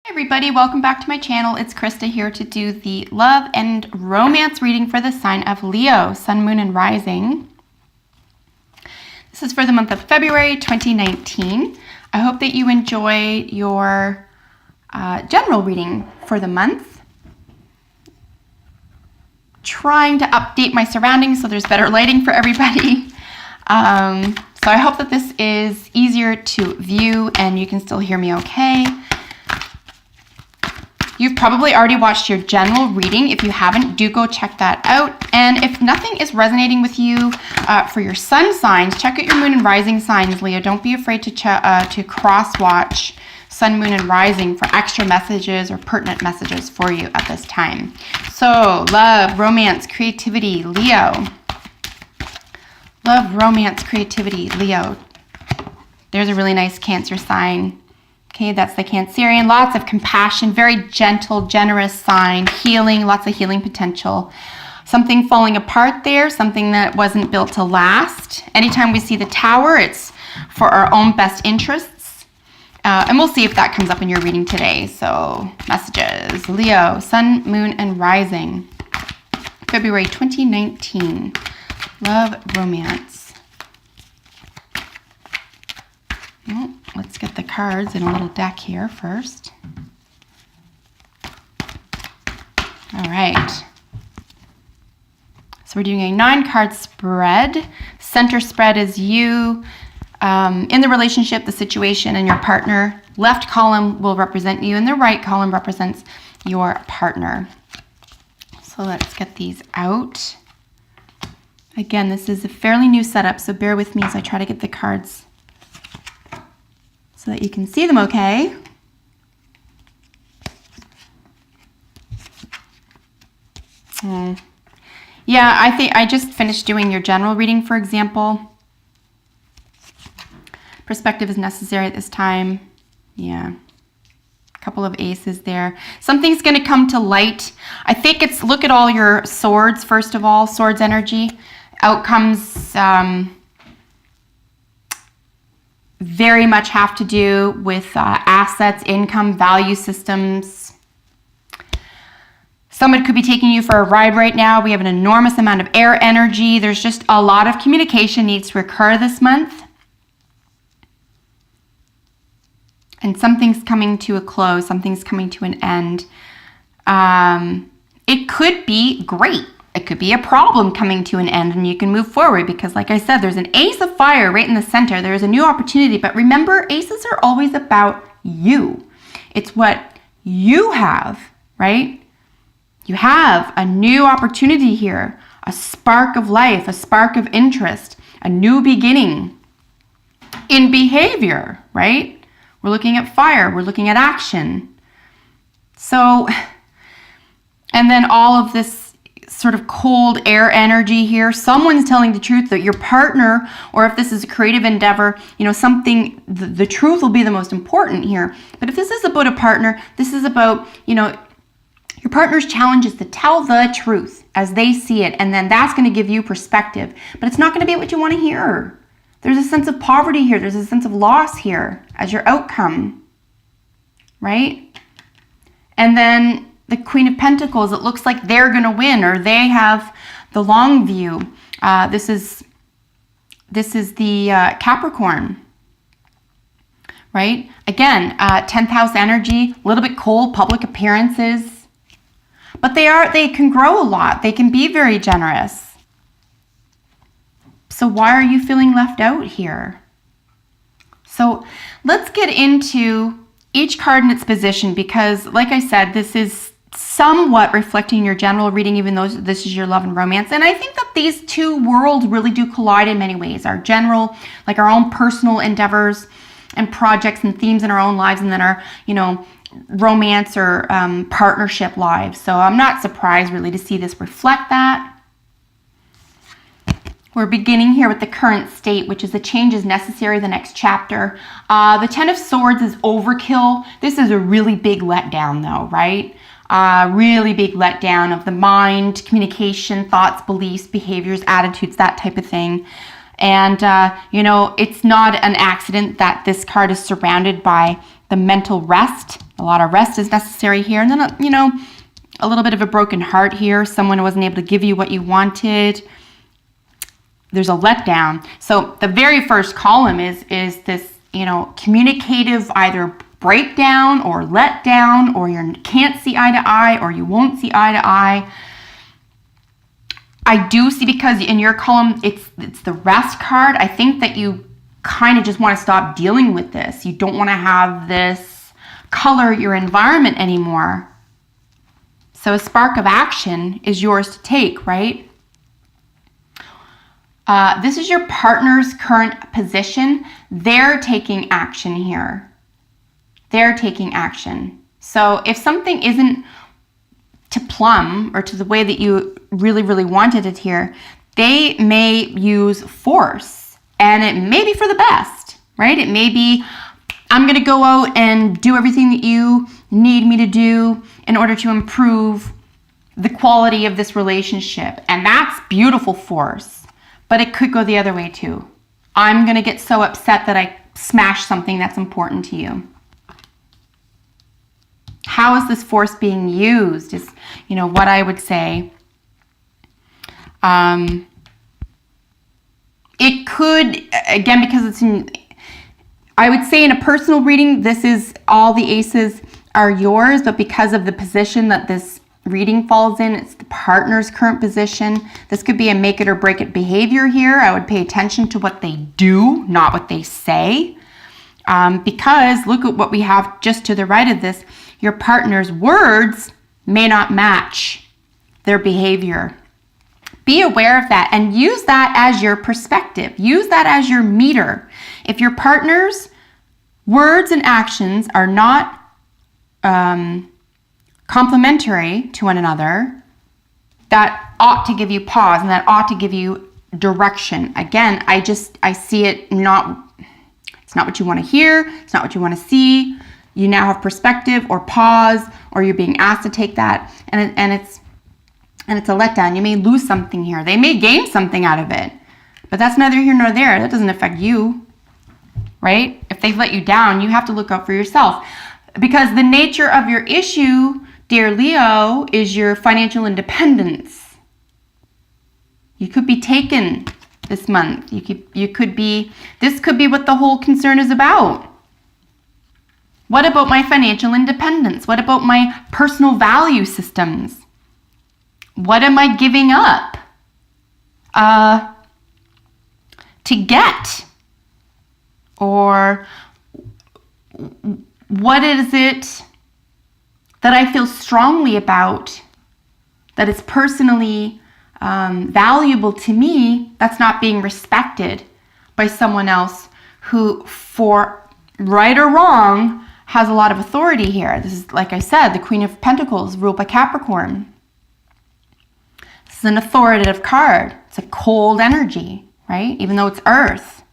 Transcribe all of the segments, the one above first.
Everybody, welcome back to my channel. It's Krista here to do the love and romance reading for the sign of Leo, Sun, Moon, and Rising. This is for the month of February 2019. I hope that you enjoy your general reading for the month. Trying to update my surroundings so there's better lighting for everybody. So I hope that this is easier to view and you can still hear me okay. You've probably already watched your general reading. If you haven't, do go check that out. And if nothing is resonating with you for your sun signs, check out your moon and rising signs, Leo. Don't be afraid to cross-watch sun, moon, and rising for extra messages or pertinent messages for you at this time. So, love, romance, creativity, Leo. Love, romance, creativity, Leo. There's a really nice Cancer sign. Okay, that's the Cancerian. Lots of compassion, very gentle, generous sign, healing, lots of healing potential. Something falling apart there, something that wasn't built to last. Anytime we see the Tower, it's for our own best interests. And we'll see if that comes up in your reading today. So, messages. Leo, Sun, Moon, and Rising. February 2019. Love, romance. Well, let's get the cards in a little deck here first. All right. So we're doing a 9-card spread. Center spread is you in the relationship, the situation, and your partner. Left column will represent you, and the right column represents your partner. So let's get these out. Again, this is a fairly new setup, so bear with me as I try to get the cards so that you can see them okay. Yeah, I think I just finished doing your general reading, for example. Perspective is necessary at this time. Yeah. A couple of aces there. Something's going to come to light. I think it's, look at all your swords, first of all, swords energy. Outcomes very much have to do with assets, income, value systems. Someone could be taking you for a ride right now. We have an enormous amount of air energy. There's just a lot of communication needs to occur this month. And something's coming to a close. Something's coming to an end. It could be great. It could be a problem coming to an end and you can move forward because, like I said, there's an ace of fire right in the center. There is a new opportunity. But remember, aces are always about you. It's what you have, right? You have a new opportunity here, a spark of life, a spark of interest, a new beginning in behavior, right? We're looking at fire. We're looking at action. So, and then all of this sort of cold air energy here. Someone's telling the truth, that your partner, or if this is a creative endeavor, you know, something, the truth will be the most important here. But if this is about a partner, this is about, you know, your partner's challenge is to tell the truth as they see it. And then that's going to give you perspective. But it's not going to be what you want to hear. There's a sense of poverty here. There's a sense of loss here as your outcome, right? And then the Queen of Pentacles, it looks like they're going to win or they have the long view. This is the Capricorn, right? Again, 10th house energy, a little bit cold, public appearances. But they can grow a lot. They can be very generous. So why are you feeling left out here? So let's get into each card in its position because, like I said, this is somewhat reflecting your general reading, even though this is your love and romance. And I think that these two worlds really do collide in many ways. Our general, like our own personal endeavors and projects and themes in our own lives, and then our, you know, romance or partnership lives. So I'm not surprised really to see this reflect that. We're beginning here with the current state, which is the change is necessary, the next chapter. The 10 of Swords is overkill. This is a really big letdown though, right? Really big letdown of the mind, communication, thoughts, beliefs, behaviors, attitudes, that type of thing. And, you know, it's not an accident that this card is surrounded by the mental rest. A lot of rest is necessary here. And then, you know, a little bit of a broken heart here. Someone wasn't able to give you what you wanted. There's a letdown. So the very first column is this, you know, communicative either breakdown or letdown, or you can't see eye to eye, or you won't see eye to eye. I do see, because in your column, it's the rest card. I think that you kind of just want to stop dealing with this. You don't want to have this color your environment anymore. So a spark of action is yours to take, right? This is your partner's current position. They're taking action here. They're taking action. So if something isn't to plumb or to the way that you really, really wanted it here, they may use force, and it may be for the best, right? It may be, I'm going to go out and do everything that you need me to do in order to improve the quality of this relationship. And that's beautiful force, but it could go the other way too. I'm going to get so upset that I smash something that's important to you. How is this force being used is, you know, what I would say. It could, again, because it's in, I would say in a personal reading, this is all the aces are yours, but because of the position that this reading falls in, it's the partner's current position. This could be a make it or break it behavior here. I would pay attention to what they do, not what they say. Because look at what we have just to the right of this. Your partner's words may not match their behavior. Be aware of that and use that as your perspective. Use that as your meter. If your partner's words and actions are not complementary to one another, that ought to give you pause, and that ought to give you direction. Again, I see it not, it's not what you want to hear. It's not what you want to see. You now have perspective or pause, or you're being asked to take that, and it's a letdown. You may lose something here. They may gain something out of it, but that's neither here nor there. That doesn't affect you, right? If they've let you down, you have to look out for yourself, because the nature of your issue, dear Leo, is your financial independence. You could be taken this month. This could be what the whole concern is about. What about my financial independence? What about my personal value systems? What am I giving up to get? Or what is it that I feel strongly about that is personally valuable to me that's not being respected by someone else who, for right or wrong, has a lot of authority here? This is, like I said, the Queen of Pentacles ruled by Capricorn. This is an authoritative card. It's a cold energy, right? Even though it's earth.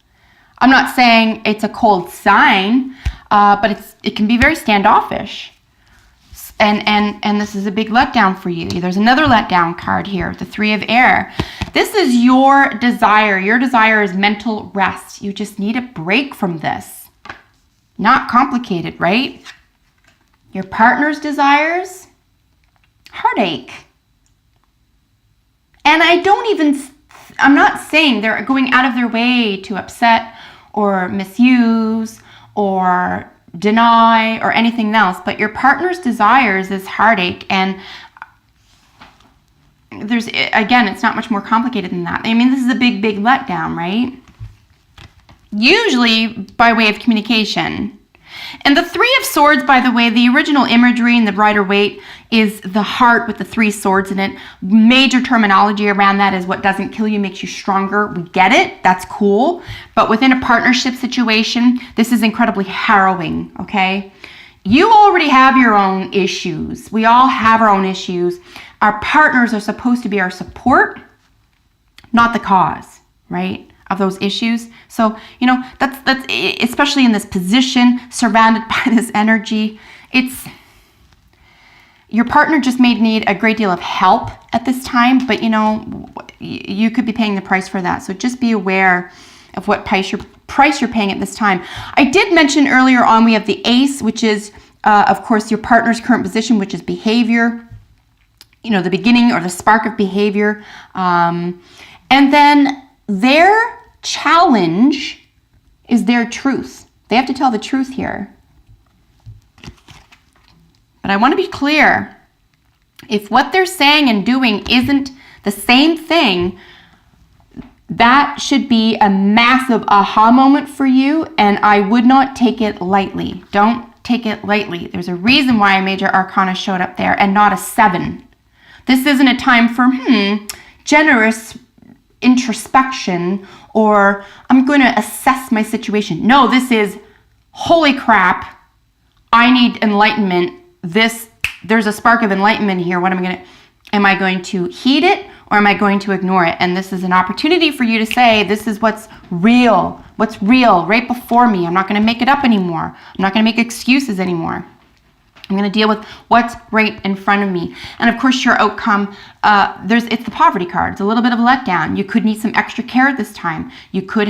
I'm not saying it's a cold sign, but it can be very standoffish. And this is a big letdown for you. There's another letdown card here, the Three of Air. This is your desire. Your desire is mental rest. You just need a break from this. Not complicated, right? Your partner's desires, heartache. And I'm not saying they're going out of their way to upset or misuse or deny or anything else, but your partner's desires is heartache, and again, it's not much more complicated than that. I mean, this is a big, big letdown, right? Usually by way of communication. And the Three of Swords, by the way, the original imagery in the Rider-Waite is the heart with the three swords in it. Major terminology around that is what doesn't kill you makes you stronger. We get it. That's cool. But within a partnership situation, this is incredibly harrowing, okay? You already have your own issues. We all have our own issues. Our partners are supposed to be our support, not the cause, right, of those issues. So, you know, that's especially in this position, surrounded by this energy, your partner just may need a great deal of help at this time, but, you know, you could be paying the price for that. So just be aware of what price price you're paying at this time. I did mention earlier on we have the ace, which is, of course, your partner's current position, which is behavior, you know, the beginning or the spark of behavior. And then their challenge is their truth. They have to tell the truth here. But I want to be clear. If what they're saying and doing isn't the same thing, that should be a massive aha moment for you, and I would not take it lightly. Don't take it lightly. There's a reason why a major arcana showed up there and not a 7. This isn't a time for, generous introspection or I'm going to assess my situation. No, this is, holy crap, I need enlightenment. There's a spark of enlightenment here. Am I going to heed it or am I going to ignore it? And this is an opportunity for you to say, this is what's real right before me. I'm not going to make it up anymore. I'm not going to make excuses anymore. I'm going to deal with what's right in front of me. And of course, your outcome, it's the poverty card. It's a little bit of a letdown. You could need some extra care at this time. You could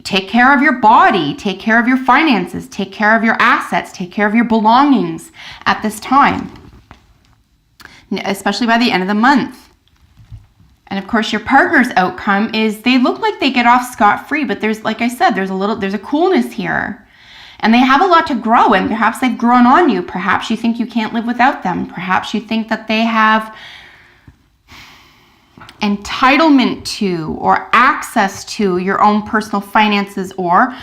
take care of your body, take care of your finances, take care of your assets, take care of your belongings at this time, especially by the end of the month. And of course, your partner's outcome is they look like they get off scot-free, but there's, like I said, there's a coolness here. And they have a lot to grow, and perhaps they've grown on you. Perhaps you think you can't live without them. Perhaps you think that they have entitlement to or access to your own personal finances, or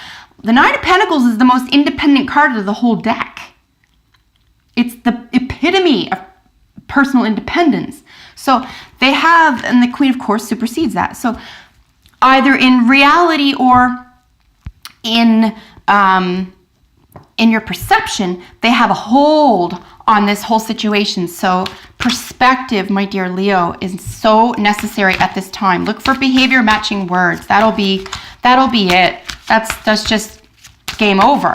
the Nine of Pentacles is the most independent card of the whole deck. It's the epitome of personal independence. So they have, and the Queen, of course, supersedes that. So either in reality or in your perception, they have a hold on this whole situation. So perspective, my dear Leo, is so necessary at this time. Look for behavior matching words. That'll be it. That's just game over.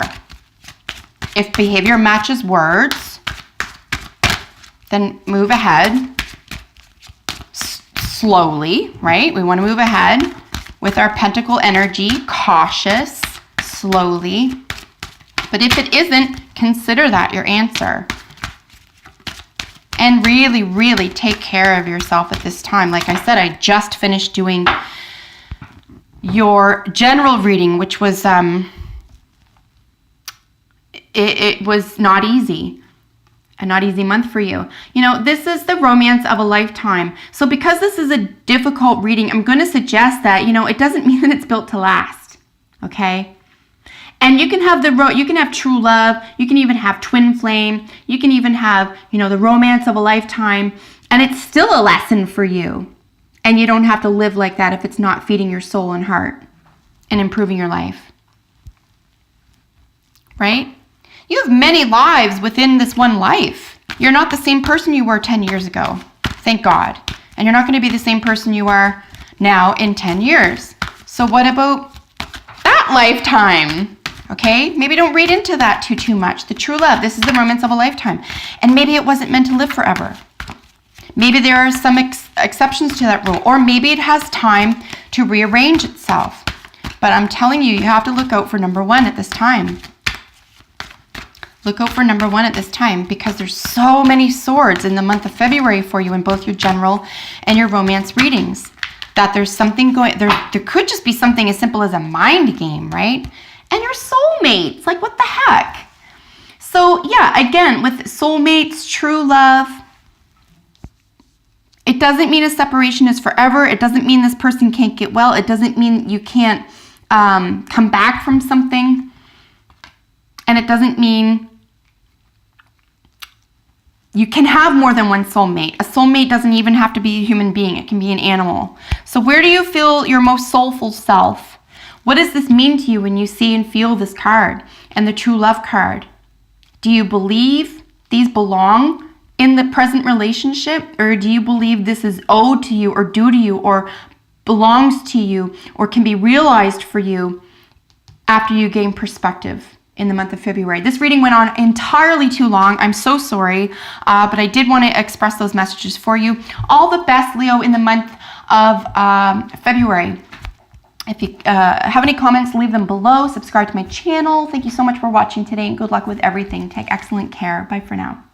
If behavior matches words, then move ahead slowly, right? We want to move ahead with our pentacle energy, cautious, slowly. But if it isn't, consider that your answer. And really, really take care of yourself at this time. Like I said, I just finished doing your general reading, which was, it was not easy. A not easy month for you. You know, this is the romance of a lifetime. So because this is a difficult reading, I'm going to suggest that, it doesn't mean that it's built to last. Okay? And you can have true love. You can even have twin flame. You can even have, the romance of a lifetime. And it's still a lesson for you. And you don't have to live like that if it's not feeding your soul and heart and improving your life. Right? You have many lives within this one life. You're not the same person you were 10 years ago. Thank God. And you're not going to be the same person you are now in 10 years. So what about that lifetime? Okay, maybe don't read into that too much. The true love, this is the romance of a lifetime. And maybe it wasn't meant to live forever. Maybe there are some exceptions to that rule. Or maybe it has time to rearrange itself. But I'm telling you, you have to look out for number 1 at this time. Look out for number 1 at this time, because there's so many swords in the month of February for you in both your general and your romance readings, that there's something going, there could just be something as simple as a mind game, right? And your soulmates, like what the heck? So yeah, again, with soulmates, true love, it doesn't mean a separation is forever. It doesn't mean this person can't get well. It doesn't mean you can't come back from something. And it doesn't mean you can have more than one soulmate. A soulmate doesn't even have to be a human being. It can be an animal. So where do you feel your most soulful self? What does this mean to you when you see and feel this card and the true love card? Do you believe these belong in the present relationship? Or do you believe this is owed to you or due to you or belongs to you or can be realized for you after you gain perspective in the month of February? This reading went on entirely too long. I'm so sorry, but I did want to express those messages for you. All the best, Leo, in the month of February. If you have any comments, leave them below. Subscribe to my channel. Thank you so much for watching today, and good luck with everything. Take excellent care. Bye for now.